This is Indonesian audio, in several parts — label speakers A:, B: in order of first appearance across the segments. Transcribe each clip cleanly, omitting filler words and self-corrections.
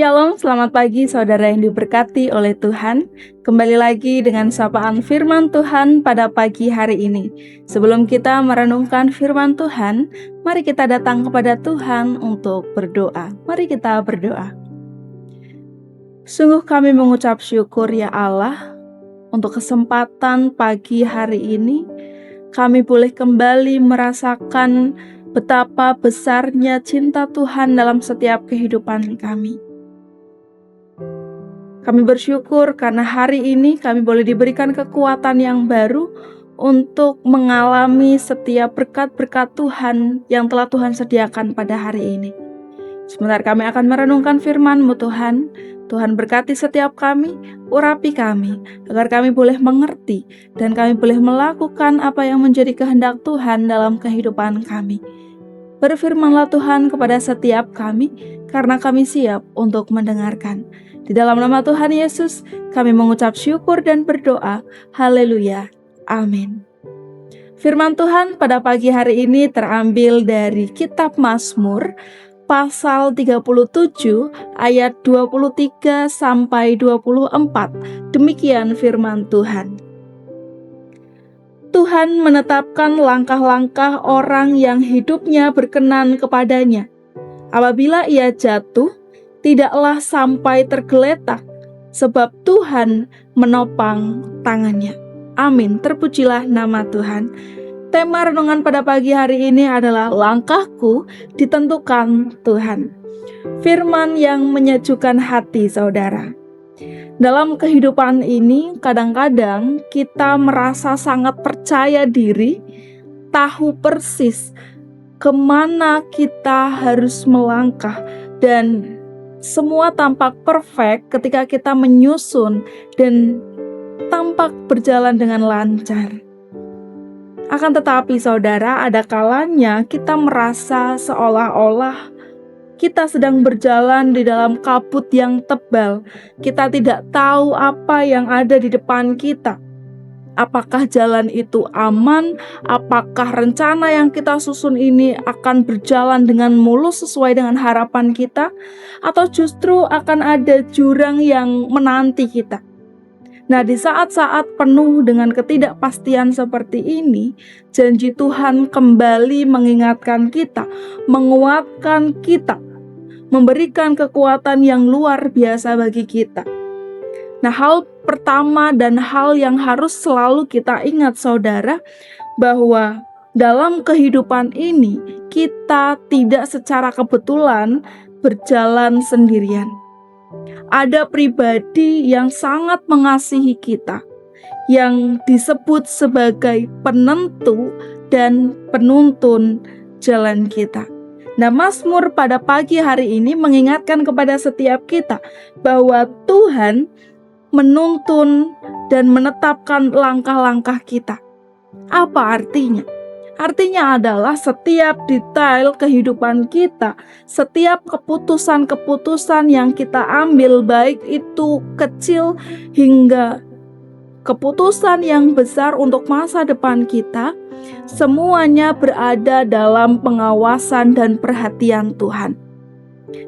A: Shalom, selamat pagi saudara yang diberkati oleh Tuhan. Kembali lagi dengan sapaan firman Tuhan pada pagi hari ini. Sebelum kita merenungkan firman Tuhan, mari kita datang kepada Tuhan untuk berdoa. Mari kita berdoa. Sungguh kami mengucap syukur ya Allah, untuk kesempatan pagi hari ini, kami boleh kembali merasakan betapa besarnya cinta Tuhan dalam setiap kehidupan kami. Kami bersyukur karena hari ini kami boleh diberikan kekuatan yang baru untuk mengalami setiap berkat-berkat Tuhan yang telah Tuhan sediakan pada hari ini. Sebentar kami akan merenungkan firman-Mu Tuhan. Tuhan berkati setiap kami, urapi kami, agar kami boleh mengerti dan kami boleh melakukan apa yang menjadi kehendak Tuhan dalam kehidupan kami. Berfirmanlah Tuhan kepada setiap kami, karena kami siap untuk mendengarkan. Di dalam nama Tuhan Yesus, kami mengucap syukur dan berdoa. Haleluya. Amin. Firman Tuhan pada pagi hari ini terambil dari kitab Mazmur, pasal 37 ayat 23 sampai 24. Demikian firman Tuhan. Tuhan menetapkan langkah-langkah orang yang hidupnya berkenan kepadanya. Apabila ia jatuh, tidaklah sampai tergeletak, sebab Tuhan menopang tangannya. Amin. Terpujilah nama Tuhan. Tema renungan pada pagi hari ini adalah langkahku ditentukan Tuhan. Firman yang menyejukkan hati saudara. Dalam kehidupan ini, kadang-kadang kita merasa sangat percaya diri, tahu persis kemana kita harus melangkah, dan semua tampak perfect ketika kita menyusun dan tampak berjalan dengan lancar. Akan tetapi saudara, ada kalanya kita merasa seolah-olah kita sedang berjalan di dalam kabut yang tebal. Kita tidak tahu apa yang ada di depan kita. Apakah jalan itu aman? Apakah rencana yang kita susun ini akan berjalan dengan mulus sesuai dengan harapan kita? Atau justru akan ada jurang yang menanti kita? Nah, di saat-saat penuh dengan ketidakpastian seperti ini, janji Tuhan kembali mengingatkan kita, menguatkan kita, memberikan kekuatan yang luar biasa bagi kita. Nah, hal pertama dan hal yang harus selalu kita ingat saudara, bahwa dalam kehidupan ini kita tidak secara kebetulan berjalan sendirian. Ada pribadi yang sangat mengasihi kita, yang disebut sebagai penentu dan penuntun jalan kita. Nah, Mazmur pada pagi hari ini mengingatkan kepada setiap kita bahwa Tuhan menuntun dan menetapkan langkah-langkah kita. Apa artinya? Artinya adalah setiap detail kehidupan kita, setiap keputusan-keputusan yang kita ambil, baik itu kecil hingga keputusan yang besar untuk masa depan kita, semuanya berada dalam pengawasan dan perhatian Tuhan.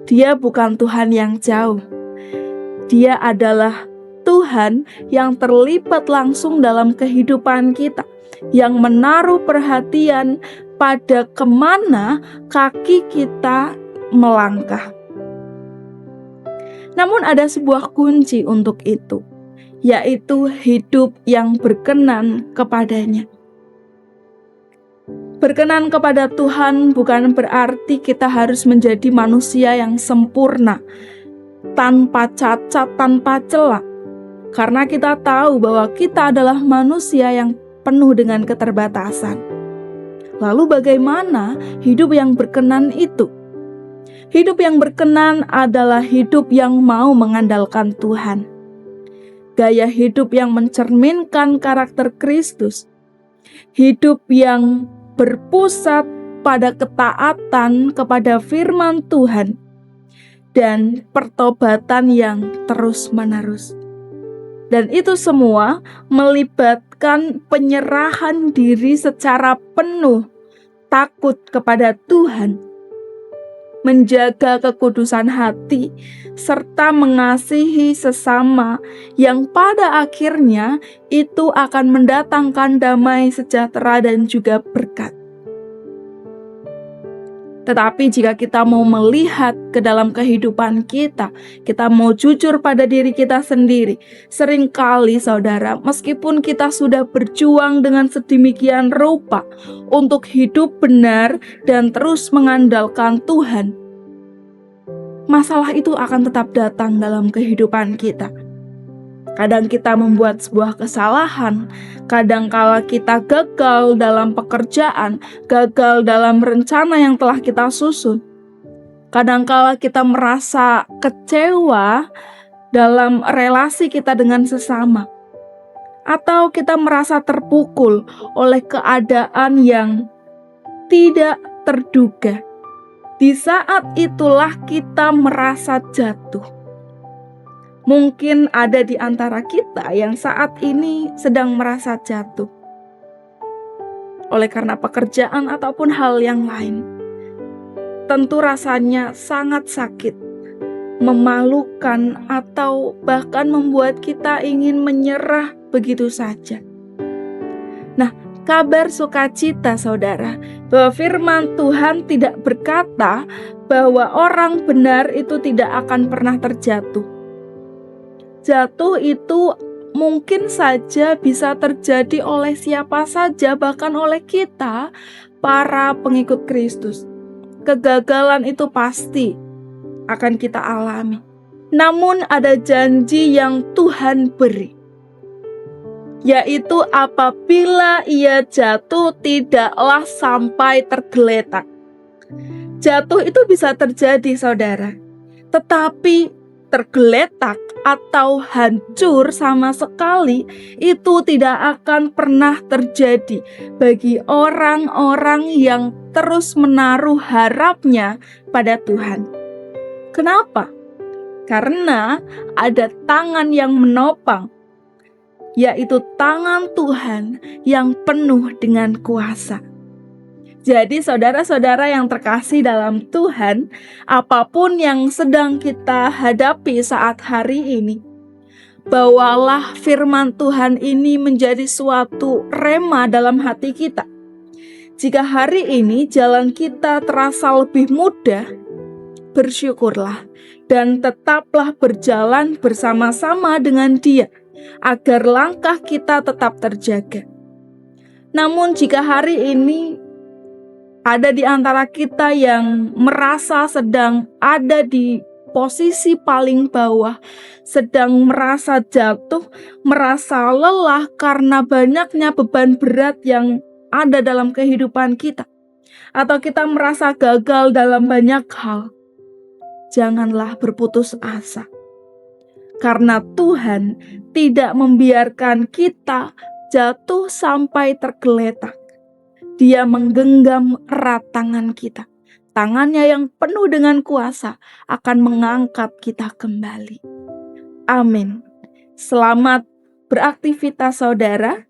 A: Dia bukan Tuhan yang jauh. Dia adalah Tuhan yang terlibat langsung dalam kehidupan kita, yang menaruh perhatian pada kemana kaki kita melangkah. Namun ada sebuah kunci untuk itu, yaitu hidup yang berkenan kepadanya. Berkenan kepada Tuhan bukan berarti kita harus menjadi manusia yang sempurna, tanpa cacat, tanpa celah. Karena kita tahu bahwa kita adalah manusia yang penuh dengan keterbatasan. Lalu bagaimana hidup yang berkenan itu? Hidup yang berkenan adalah hidup yang mau mengandalkan Tuhan. Gaya hidup yang mencerminkan karakter Kristus. Hidup yang berpusat pada ketaatan kepada firman Tuhan dan pertobatan yang terus-menerus. Dan itu semua melibatkan penyerahan diri secara penuh, takut kepada Tuhan, menjaga kekudusan hati, serta mengasihi sesama, yang pada akhirnya itu akan mendatangkan damai sejahtera dan juga berkat. Tetapi jika kita mau melihat ke dalam kehidupan kita mau jujur pada diri kita sendiri, seringkali saudara, meskipun kita sudah berjuang dengan sedemikian rupa untuk hidup benar dan terus mengandalkan Tuhan, masalah itu akan tetap datang dalam kehidupan kita. Kadang kita membuat sebuah kesalahan, kadangkala kita gagal dalam pekerjaan, gagal dalam rencana yang telah kita susun. Kadangkala kita merasa kecewa dalam relasi kita dengan sesama. Atau kita merasa terpukul oleh keadaan yang tidak terduga. Di saat itulah kita merasa jatuh. Mungkin ada di antara kita yang saat ini sedang merasa jatuh oleh karena pekerjaan ataupun hal yang lain. Tentu rasanya sangat sakit, memalukan, atau bahkan membuat kita ingin menyerah begitu saja. Nah, kabar sukacita saudara, bahwa firman Tuhan tidak berkata bahwa orang benar itu tidak akan pernah terjatuh. Jatuh itu mungkin saja bisa terjadi oleh siapa saja, bahkan oleh kita, para pengikut Kristus. Kegagalan itu pasti akan kita alami. Namun ada janji yang Tuhan beri, yaitu apabila ia jatuh tidaklah sampai tergeletak. Jatuh itu bisa terjadi saudara, tetapi tergeletak atau hancur sama sekali itu tidak akan pernah terjadi bagi orang-orang yang terus menaruh harapnya pada Tuhan. Kenapa? Karena ada tangan yang menopang, yaitu tangan Tuhan yang penuh dengan kuasa. Jadi saudara-saudara yang terkasih dalam Tuhan, apapun yang sedang kita hadapi saat hari ini, bawalah firman Tuhan ini menjadi suatu rema dalam hati kita. Jika hari ini jalan kita terasa lebih mudah, bersyukurlah dan tetaplah berjalan bersama-sama dengan Dia, agar langkah kita tetap terjaga. Namun jika hari ini ada di antara kita yang merasa sedang ada di posisi paling bawah, sedang merasa jatuh, merasa lelah karena banyaknya beban berat yang ada dalam kehidupan kita, atau kita merasa gagal dalam banyak hal, janganlah berputus asa. Karena Tuhan tidak membiarkan kita jatuh sampai tergeletak. Dia menggenggam erat tangan kita. Tangannya yang penuh dengan kuasa akan mengangkat kita kembali. Amin. Selamat beraktivitas saudara.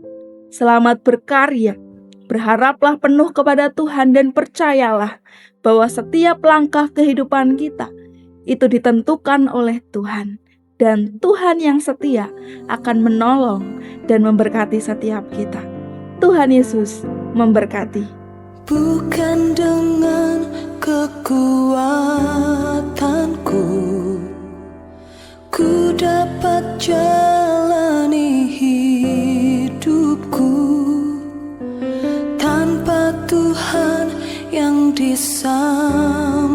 A: Selamat berkarya. Berharaplah penuh kepada Tuhan dan percayalah bahwa setiap langkah kehidupan kita itu ditentukan oleh Tuhan. Dan Tuhan yang setia akan menolong dan memberkati setiap kita. Tuhan Yesus memberkati.
B: Bukan dengan kekuatanku ku dapat jalani hidupku, tanpa Tuhan yang di sampingku